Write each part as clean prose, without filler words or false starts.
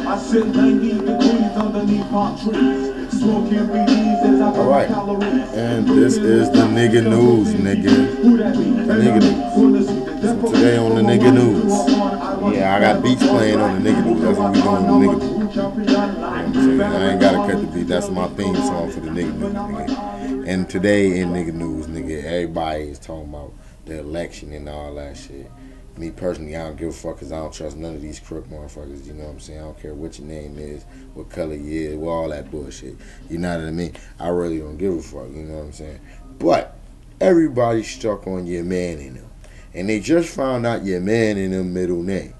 Alright, and this is the nigga news, nigga. The nigga news. So today on the nigga news. Yeah, I got beats playing on the nigga news. That's what we doing on the nigga news. You know what I'm saying? I ain't gotta cut the beat. That's my theme song for the nigga news, nigga. And today in nigga news, nigga, everybody is talking about the election and all that shit. Me personally, I don't give a fuck because I don't trust none of these crook motherfuckers. You know what I'm saying? I don't care what your name is, what color you is, what all that bullshit. You know what I mean? I really don't give a fuck. You know what I'm saying? But everybody's stuck on your man in them. And they just found out your man in them middle name.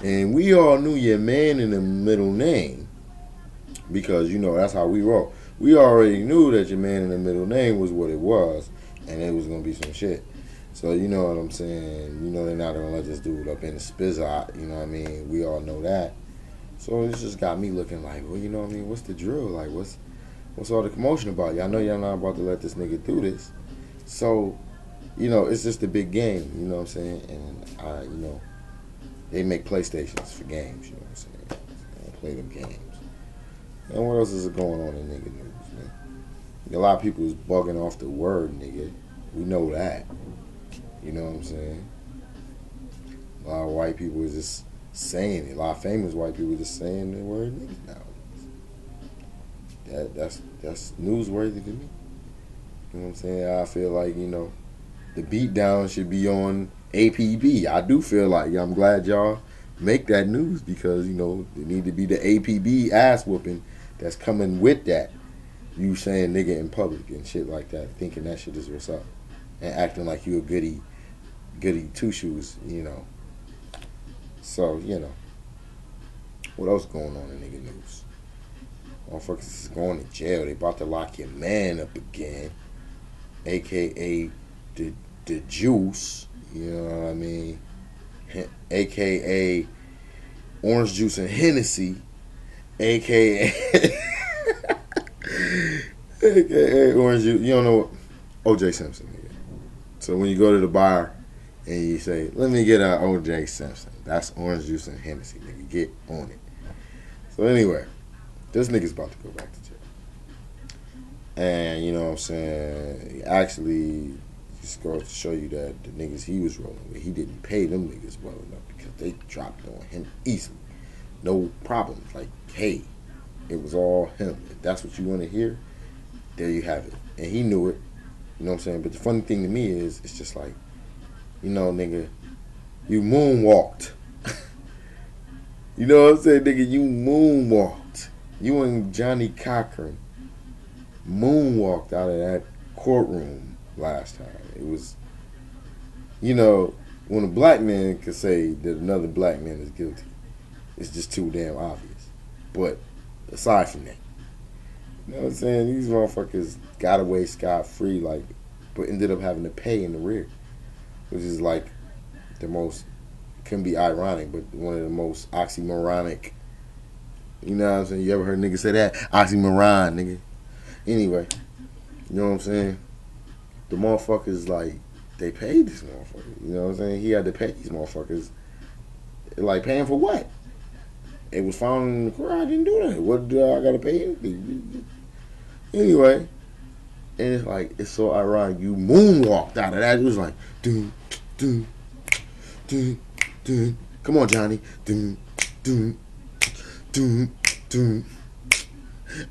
And we all knew your man in the middle name because, you know, that's how we roll. We already knew that your man in the middle name was what it was, and it was going to be some shit. So, you know what I'm saying? You know they're not going to let this dude up in the spizzot, you know what I mean? We all know that. So it's just got me looking like, well, you know what I mean? What's the drill? Like, what's all the commotion about? Y'all know y'all not about to let this nigga do this. So, you know, it's just a big game, you know what I'm saying? And, you know, they make PlayStations for games, you know what I'm saying? I play them games. And what else is going on in nigga news, man? A lot of people is bugging off the word, nigga. We know that. You know what I'm saying? A lot of white people is just saying it. A lot of famous white people just saying the word nigga now. That's newsworthy to me. You know what I'm saying? I feel like, you know, the beatdown should be on APB. I do feel like I'm glad y'all make that news because, you know, it need to be the APB ass whooping that's coming with that. You saying nigga in public and shit like that, thinking that shit is what's up. And acting like you a goody two shoes, you know. So, you know. What else going on in nigga news? Motherfuckers is going to jail. They about to lock your man up again. AKA the juice. You know what I mean? AKA orange juice and Hennessy. AKA AKA orange juice. You don't know what? OJ Simpson, nigga. So when you go to the bar and you say, let me get an OJ Simpson. That's orange juice and Hennessy, nigga. Get on it. So anyway, this nigga's about to go back to jail. And you know what I'm saying? Actually, just goes to show you that the niggas he was rolling with, he didn't pay them niggas well enough because they dropped on him easily. No problems. Like, hey, it was all him. If that's what you want to hear, there you have it. And he knew it. You know what I'm saying? But the funny thing to me is, it's just like, you know, nigga, you moonwalked. You know what I'm saying, nigga? You moonwalked. You and Johnny Cochran moonwalked out of that courtroom last time. It was, you know, when a black man could say that another black man is guilty, it's just too damn obvious. But aside from that, you know what I'm saying? These motherfuckers got away scot-free, like, but ended up having to pay in the rear, which is like the most, can be ironic, but one of the most oxymoronic. You know what I'm saying? You ever heard niggas say that? Oxymoron, nigga. Anyway, you know what I'm saying? The motherfuckers, like, they paid this motherfucker. You know what I'm saying? He had to pay these motherfuckers. Like, paying for what? It was found in the court. I didn't do that. What do I gotta pay him? Anyway, and it's like, it's so ironic. You moonwalked out of that. It was like, doom, doom, doom, doom. Come on, Johnny. Doom, doom, doom, doom.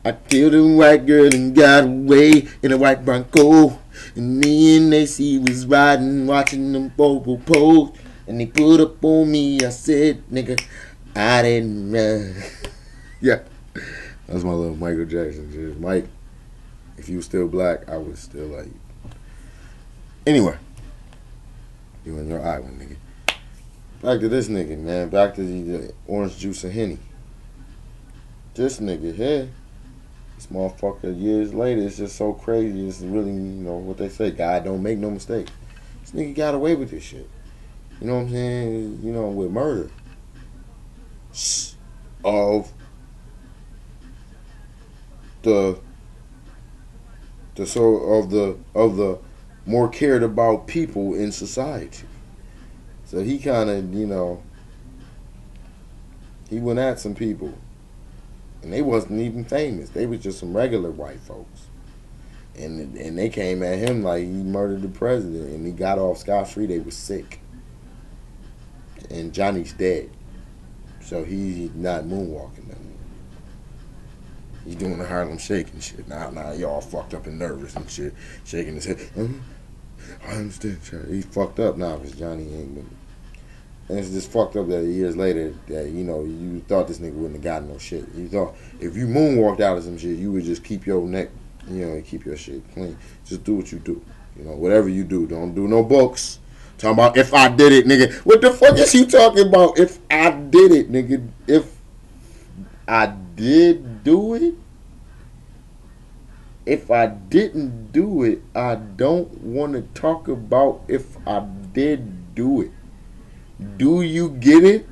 I killed a white girl and got away in a white Bronco. And me and AC was riding, watching them bobo pose. And they put up on me. I said, nigga, I didn't run. Yeah. That's my little Michael Jackson shit. Mike, if you was still black, I would still like you. Anyway. You and your island, nigga. Back to this nigga, man. Back to the orange juice and Henny. This nigga here. This motherfucker, years later, it's just so crazy. It's really, you know, what they say, God don't make no mistake. This nigga got away with this shit. You know what I'm saying? You know, with murder of the more cared about people in society. So he kind of, you know, he went at some people And they wasn't even famous. They was just some regular white folks. And they came at him like he murdered the president, and he got off scot-free. They was sick. And Johnny's dead. So he's not moonwalking no more. He's doing the Harlem Shake and shit. Now y'all fucked up and nervous and shit. Shaking his head. I understand, Charlie. He's fucked up now because Johnny ain't been. And it's just fucked up that years later that, you know, you thought this nigga wouldn't have gotten no shit. You thought if you moonwalked out of some shit, you would just keep your neck, you know, and keep your shit clean. Just do what you do. You know, whatever you do. Don't do no books. Talking about if I did it, nigga. What the fuck is he talking about? If I did it, nigga. If I did do it? If I didn't do it, I don't want to talk about if I did do it. Do you get it?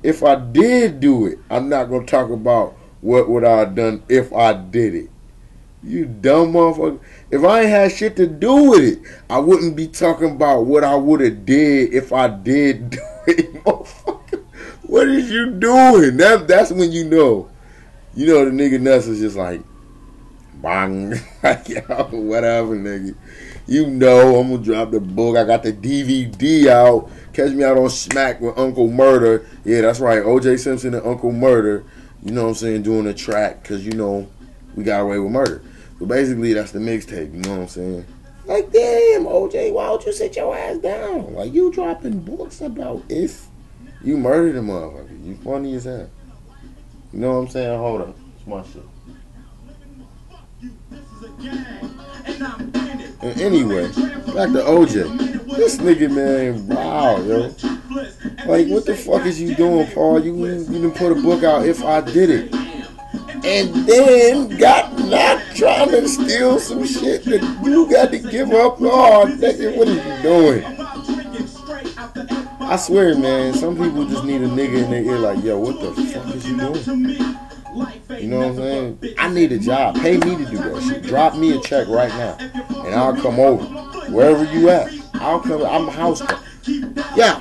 If I did do it, I'm not going to talk about what would I have done if I did it. You dumb motherfucker. If I ain't had shit to do with it, I wouldn't be talking about what I would have did if I did do it, motherfucker. What is you doing? That's when you know. You know the nigga nuts is just like, bang. Like, yo, whatever, nigga. You know I'm going to drop the book. I got the DVD out. Catch me out on Smack with Uncle Murder. Yeah, that's right. O.J. Simpson and Uncle Murder. You know what I'm saying? Doing a track because, you know, we got away with murder. So basically, that's the mixtape. You know what I'm saying? Like, damn, OJ, why don't you sit your ass down? Like, you dropping books about if you murdered a motherfucker. You funny as hell. You know what I'm saying? Hold up. It's my shit. And anyway, back to OJ. This nigga, man, wow, yo. Like, what the fuck is you doing, Paul? You didn't put a book out if I did it. And then got not trying to steal some shit that you got to give up. Oh, nigga, what are you doing? I swear, man, some people just need a nigga in their ear like, yo, what the fuck is you doing? You know what I'm saying? I need a job. Pay me to do that shit. Drop me a check right now. And I'll come over. Wherever you at. I'll come. I'm a house girl. Yeah.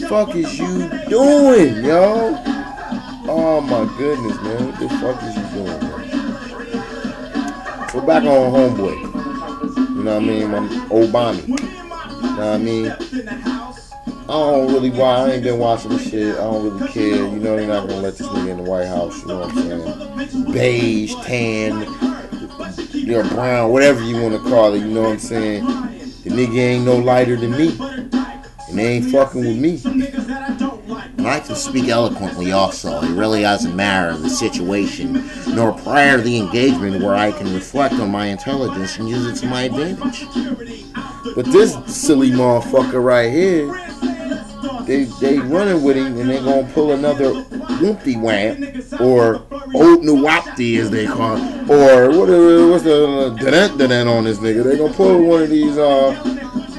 Fuck is you doing, yo? Oh my goodness, man. What the fuck is you doing, man? We're back on Homeboy. You know what I mean? My old Bonnie. You know what I mean? I don't really watch. I ain't been watching this shit. I don't really care. You know they're not gonna let this nigga in the White House. You know what I'm saying? Beige, tan, you know, brown, whatever you want to call it. You know what I'm saying? The nigga ain't no lighter than me, and they ain't fucking with me. And I can speak eloquently also. It really doesn't matter the situation, nor prior to the engagement where I can reflect on my intelligence and use it to my advantage. But this silly motherfucker right here, they running with him and they gonna pull another Whoopty Wamp or Old Nuwapti as they call it, or what's the da-dun on this nigga. They gonna pull one of these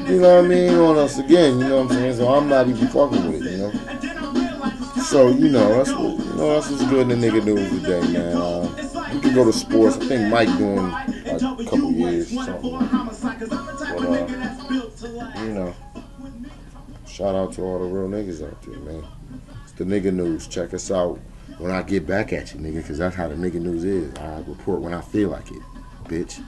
you know what I mean, on us again. You know what I'm saying? So I'm not even fucking with it. You know. So you know that's what's good in the nigga news today, man. You can go to sports. I think Mike doing like a couple years or something. But you know. Shout out to all the real niggas out there, man. It's the nigga news. Check us out when I get back at you, nigga, because that's how the nigga news is. I report when I feel like it, bitch.